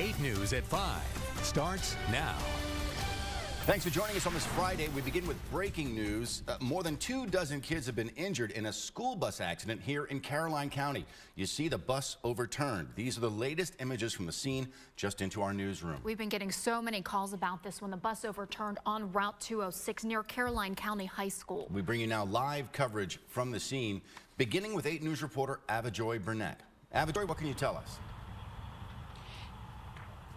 8 News at 5 starts now. Thanks for joining us on this Friday. We begin with breaking news. More than 24 kids have been injured in a school bus accident here in Caroline County. You see the bus overturned. These are the latest images from the scene just into our newsroom. We've been getting so many calls about this when the bus overturned on Route 206 near Caroline County High School. We bring you now live coverage from the scene, beginning with 8 News reporter Avajoy Burnett. Avajoy, what can you tell us?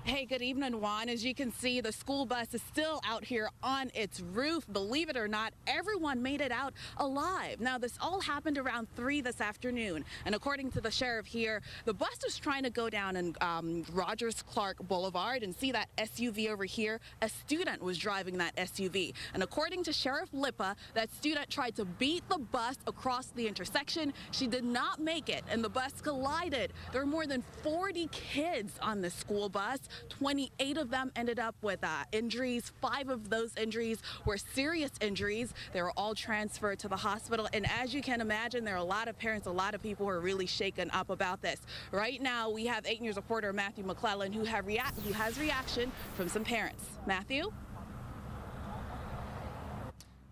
Hey, good evening, Juan. As you can see, the school bus is still out here on its roof. Believe it or not, everyone made it out alive. Now, this all happened around 3 this afternoon. And according to the sheriff here, the bus was trying to go down in Rogers Clark Boulevard and see that SUV over here. A student was driving that SUV. And according to Sheriff Lippa, that student tried to beat the bus across the intersection. She did not make it, and the bus collided. There were more than 40 kids on the school bus. 28 of them ended up with injuries. 5 of those injuries were serious injuries. They were all transferred to the hospital. And as you can imagine, there are a lot of parents, a lot of people who are really shaken up about this. Right now, we have 8 News reporter Matthew McClellan who has reaction from some parents. Matthew?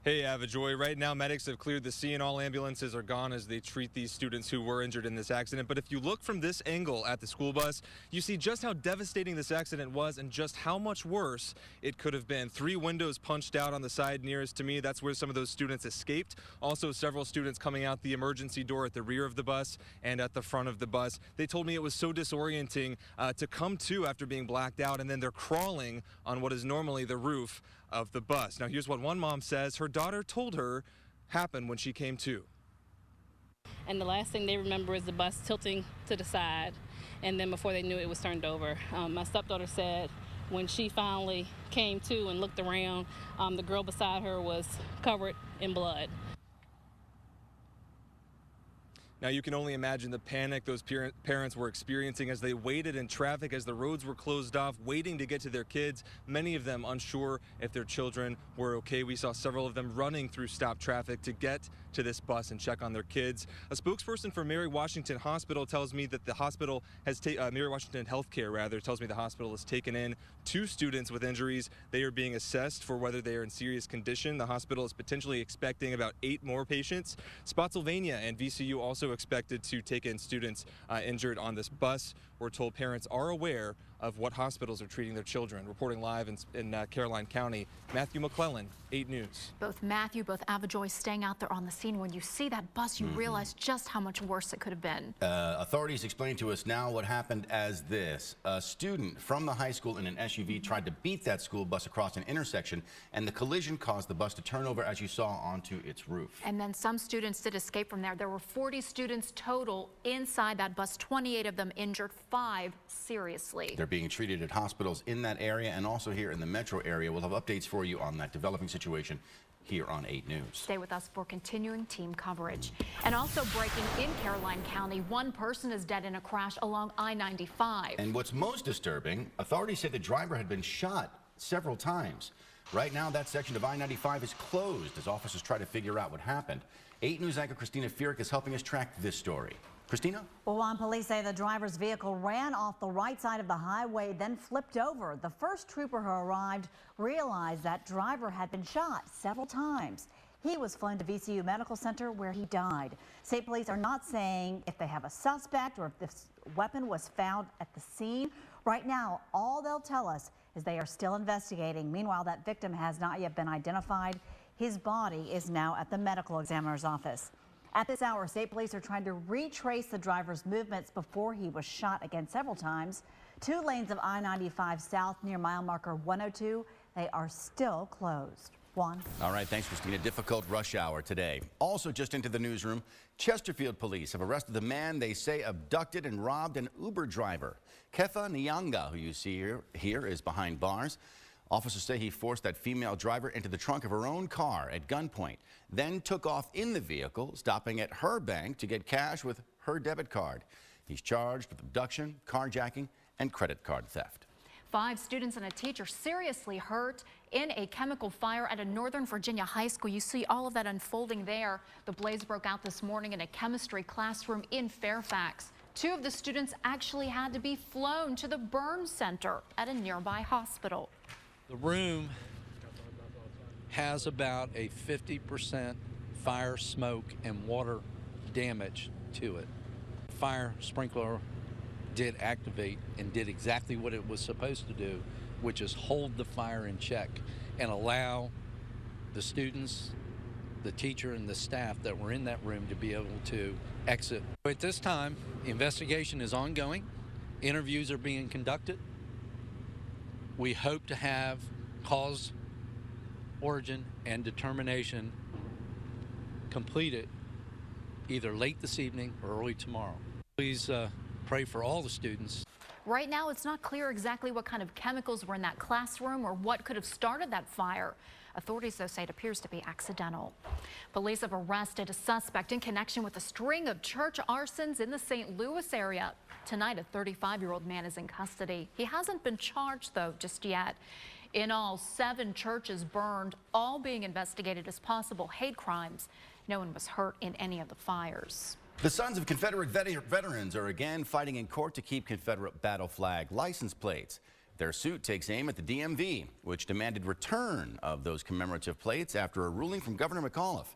Hey, Avajoy. Right now, medics have cleared the scene. All ambulances are gone as they treat these students who were injured in this accident. But if you look from this angle at the school bus, you see just how devastating this accident was and just how much worse it could have been. 3 windows punched out on the side nearest to me. That's where some of those students escaped. Also, several students coming out the emergency door at the rear of the bus and at the front of the bus. They told me it was so disorienting to come to after being blacked out, and then they're crawling on what is normally the roof of the bus. Now, here's what one mom says her daughter told her happened when she came to. And the last thing they remember is the bus tilting to the side, and then before they knew it was turned over. My stepdaughter said when she finally came to and looked around, the girl beside her was covered in blood. Now, you can only imagine the panic those parents were experiencing as they waited in traffic as the roads were closed off, waiting to get to their kids, many of them unsure if their children were okay. We saw several of them running through stopped traffic to get to this bus and check on their kids. A spokesperson for Mary Washington Hospital tells me that the hospital has Mary Washington Healthcare, rather, tells me the hospital has taken in 2 students with injuries. They are being assessed for whether they are in serious condition. The hospital is potentially expecting about 8 more patients. Spotsylvania and VCU also expected to take in students injured on this bus. We're told parents are aware of what hospitals are treating their children. Reporting live in Caroline County, Matthew McClellan, 8 News. Both Avajoy staying out there on the scene. When you see that bus, you realize just how much worse it could have been. Authorities explain to us now what happened as this. A student from the high school in an SUV tried to beat that school bus across an intersection, and the collision caused the bus to turn over, as you saw, onto its roof. And then some students did escape from there. There were 40 students total inside that bus, 28 of them injured, 5 seriously. They're being treated at hospitals in that area and also here in the metro area. We'll have updates for you on that developing situation here on 8 News. Stay with us for continuing team coverage. And also breaking in Caroline County, 1 person is dead in a crash along I-95. And what's most disturbing, authorities say the driver had been shot several times. Right now, that section of I-95 is closed as officers try to figure out what happened. 8 News anchor Christina Fierick is helping us track this story. Christina? Well, Juan, police say the driver's vehicle ran off the right side of the highway, then flipped over. The first trooper who arrived realized that driver had been shot several times. He was flown to VCU Medical Center where he died. State police are not saying if they have a suspect or if this weapon was found at the scene. Right now, all they'll tell us is they are still investigating. Meanwhile, that victim has not yet been identified. His body is now at the medical examiner's office. At this hour, state police are trying to retrace the driver's movements before he was shot again several times. 2 lanes of I-95 south near mile marker 102, they are still closed. Juan. All right, thanks, Christina. Difficult rush hour today. Also just into the newsroom, Chesterfield police have arrested the man they say abducted and robbed an Uber driver. Kefa Nyanga, who you see here is behind bars. Officers say he forced that female driver into the trunk of her own car at gunpoint, then took off in the vehicle, stopping at her bank to get cash with her debit card. He's charged with abduction, carjacking, and credit card theft. 5 students and a teacher seriously hurt in a chemical fire at a Northern Virginia high school. You see all of that unfolding there. The blaze broke out this morning in a chemistry classroom in Fairfax. 2 of the students actually had to be flown to the burn center at a nearby hospital. The room has about a 50% fire, smoke, and water damage to it. Fire sprinkler did activate and did exactly what it was supposed to do, which is hold the fire in check and allow the students, the teacher, and the staff that were in that room to be able to exit. At this time, the investigation is ongoing. Interviews are being conducted. We hope to have cause, origin, and determination completed either late this evening or early tomorrow. Please pray for all the students. Right now, it's not clear exactly what kind of chemicals were in that classroom or what could have started that fire. Authorities, though, say it appears to be accidental. Police have arrested a suspect in connection with a string of church arsons in the St. Louis area. Tonight, a 35-year-old man is in custody. He hasn't been charged, though, just yet. In all, 7 churches burned, all being investigated as possible hate crimes. No one was hurt in any of the fires. The Sons of Confederate Veterans are again fighting in court to keep Confederate battle flag license plates. Their suit takes aim at the DMV, which demanded return of those commemorative plates after a ruling from Governor McAuliffe.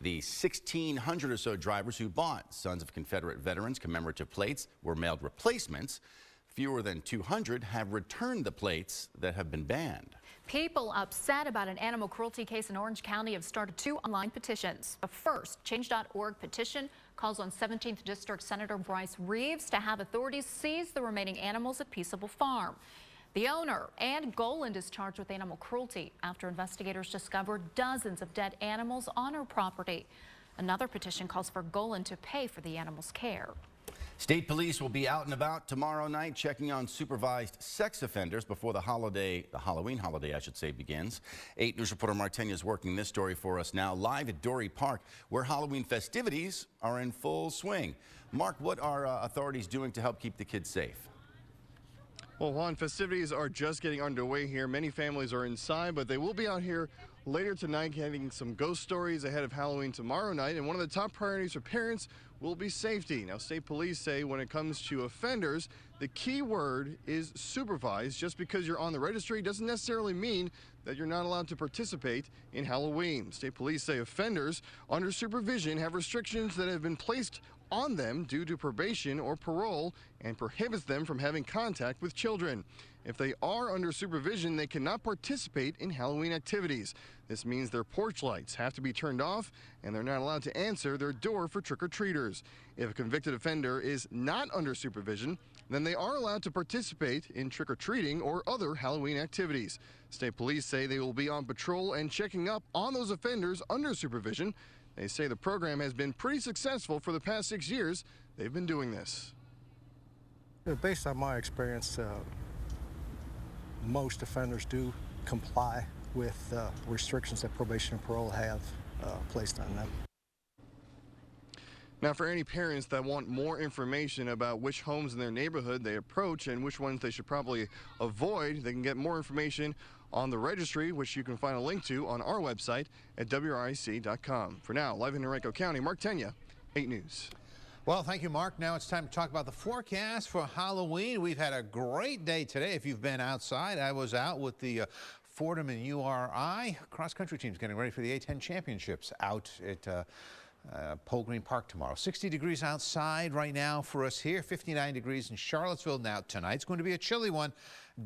The 1,600 or so drivers who bought Sons of Confederate Veterans commemorative plates were mailed replacements. Fewer than 200 have returned the plates that have been banned. People upset about an animal cruelty case in Orange County have started 2 online petitions. The first, Change.org petition, calls on 17th District Senator Bryce Reeves to have authorities seize the remaining animals at Peaceable Farm. The owner, Ann Goland, is charged with animal cruelty after investigators discovered dozens of dead animals on her property. Another petition calls for Goland to pay for the animals' care. State police will be out and about tomorrow night checking on supervised sex offenders before the Halloween holiday, I should say, begins. 8 News reporter Mark Tenya is working this story for us now, live at Dory Park, where Halloween festivities are in full swing. Mark, what are authorities doing to help keep the kids safe? Well, Juan, festivities are just getting underway here. Many families are inside, but they will be out here later tonight getting some ghost stories ahead of Halloween tomorrow night. And one of the top priorities for parents will be safety. Now, state police say when it comes to offenders, the key word is supervised. Just because you're on the registry doesn't necessarily mean that you're not allowed to participate in Halloween. State police say offenders under supervision have restrictions that have been placed on them due to probation or parole and prohibits them from having contact with children. If they are under supervision, they cannot participate in Halloween activities. This means their porch lights have to be turned off and they're not allowed to answer their door for trick-or-treaters. If a convicted offender is not under supervision, then they are allowed to participate in trick-or-treating or other Halloween activities. State police say they will be on patrol and checking up on those offenders under supervision. They say the program has been pretty successful for the past 6 years they've been doing this. Based on my experience, most offenders do comply with restrictions that probation and parole have placed on them. Now, for any parents that want more information about which homes in their neighborhood they approach and which ones they should probably avoid, they can get more information on the registry, which you can find a link to on our website at WRIC.com. For now, live in Henrico County, Mark Tenya, 8 News. Well, thank you, Mark. Now it's time to talk about the forecast for Halloween. We've had a great day today. If you've been outside, I was out with the Fordham and URI cross-country teams getting ready for the A-10 championships out at Pole Green Park tomorrow. 60 degrees outside right now for us here, 59 degrees in Charlottesville. Now tonight's going to be a chilly one,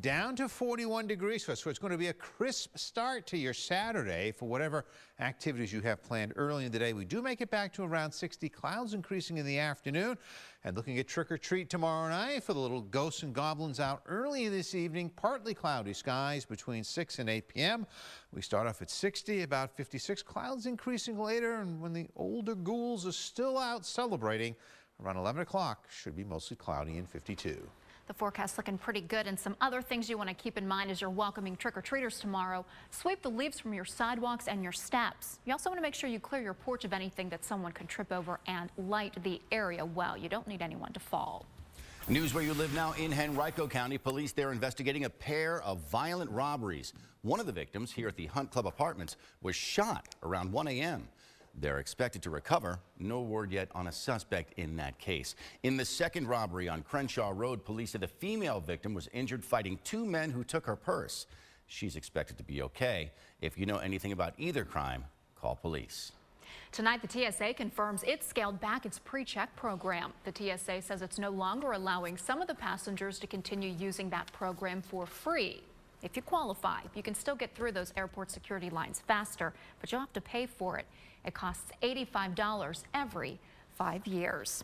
down to 41 degrees for us. So it's going to be a crisp start to your Saturday for whatever activities you have planned early in the day. We do make it back to around 60, clouds increasing in the afternoon. And looking at trick-or-treat tomorrow night for the little ghosts and goblins out early this evening. Partly cloudy skies between 6 and 8 p.m. We start off at 60, about 56. Clouds increasing later, and when the older ghouls are still out celebrating, around 11 o'clock, should be mostly cloudy and 52. The forecast looking pretty good, and some other things you want to keep in mind as you're welcoming trick-or-treaters tomorrow. Sweep the leaves from your sidewalks and your steps. You also want to make sure you clear your porch of anything that someone could trip over and light the area well. You don't need anyone to fall. News where you live now in Henrico County. Police there investigating a pair of violent robberies. One of the victims here at the Hunt Club Apartments was shot around 1 a.m. They're expected to recover. No word yet on a suspect in that case. In the second robbery on Crenshaw Road, police said the female victim was injured fighting two men who took her purse. She's expected to be okay. If you know anything about either crime, call police. Tonight, the TSA confirms it scaled back its pre-check program. The TSA says it's no longer allowing some of the passengers to continue using that program for free. If you qualify, you can still get through those airport security lines faster, but you'll have to pay for it. It costs $85 every 5 years.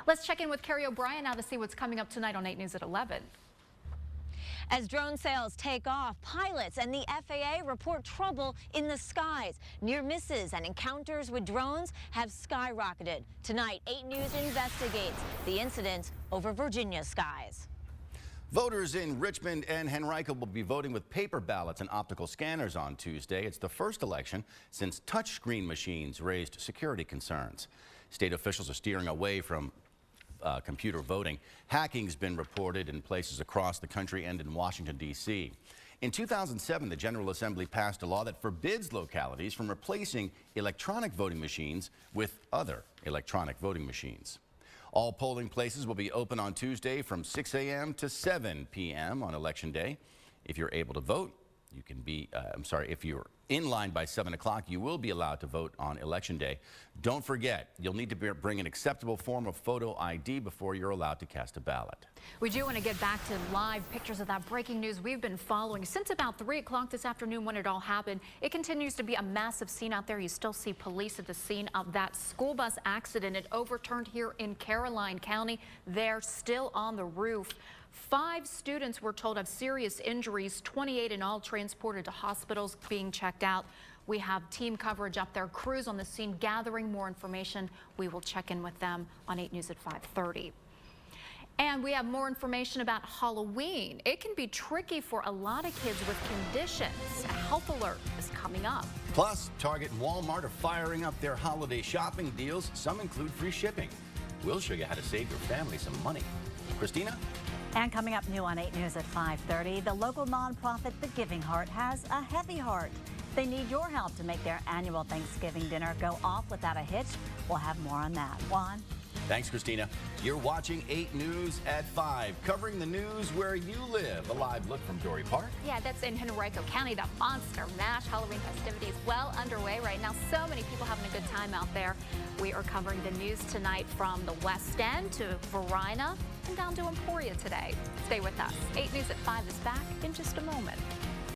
Let's check in with Carrie O'Brien now to see what's coming up tonight on 8 News at 11. As drone sales take off, pilots and the FAA report trouble in the skies. Near misses and encounters with drones have skyrocketed. Tonight, 8 News investigates the incident over Virginia skies. Voters in Richmond and Henrico will be voting with paper ballots and optical scanners on Tuesday. It's the first election since touchscreen machines raised security concerns. State officials are steering away from computer voting. Hacking's been reported in places across the country and in Washington, D.C. In 2007, the General Assembly passed a law that forbids localities from replacing electronic voting machines with other electronic voting machines. All polling places will be open on Tuesday from 6 a.m. to 7 p.m. on Election Day. If you're able to vote, you can be, if you're in line by 7 o'clock, you will be allowed to vote on Election Day. Don't forget, you'll need to bring an acceptable form of photo ID before you're allowed to cast a ballot. We do want to get back to live pictures of that breaking news we've been following since about 3 o'clock this afternoon when it all happened. It continues to be a massive scene out there. You still see police at the scene of that school bus accident. It overturned here in Caroline County. They're still on the roof. 5 students were told have serious injuries, 28 in all transported to hospitals being checked out. We have team coverage up there, crews on the scene gathering more information. We will check in with them on 8 News at 5:30. And we have more information about Halloween. It can be tricky for a lot of kids with conditions. A health alert is coming up. Plus, Target and Walmart are firing up their holiday shopping deals. Some include free shipping. We'll show you how to save your family some money. Christina? And coming up new on 8 News at 5:30, the local nonprofit The Giving Heart has a heavy heart. They need your help to make their annual Thanksgiving dinner go off without a hitch. We'll have more on that. Juan? Thanks, Christina. You're watching 8 News at 5, covering the news where you live. A live look from Dory Park. Yeah, that's in Henrico County. The Monster Mash Halloween festivities well underway right now. So many people having a good time out there. We are covering the news tonight from the West End to Varina and down to Emporia today. Stay with us. 8 News at 5 is back in just a moment.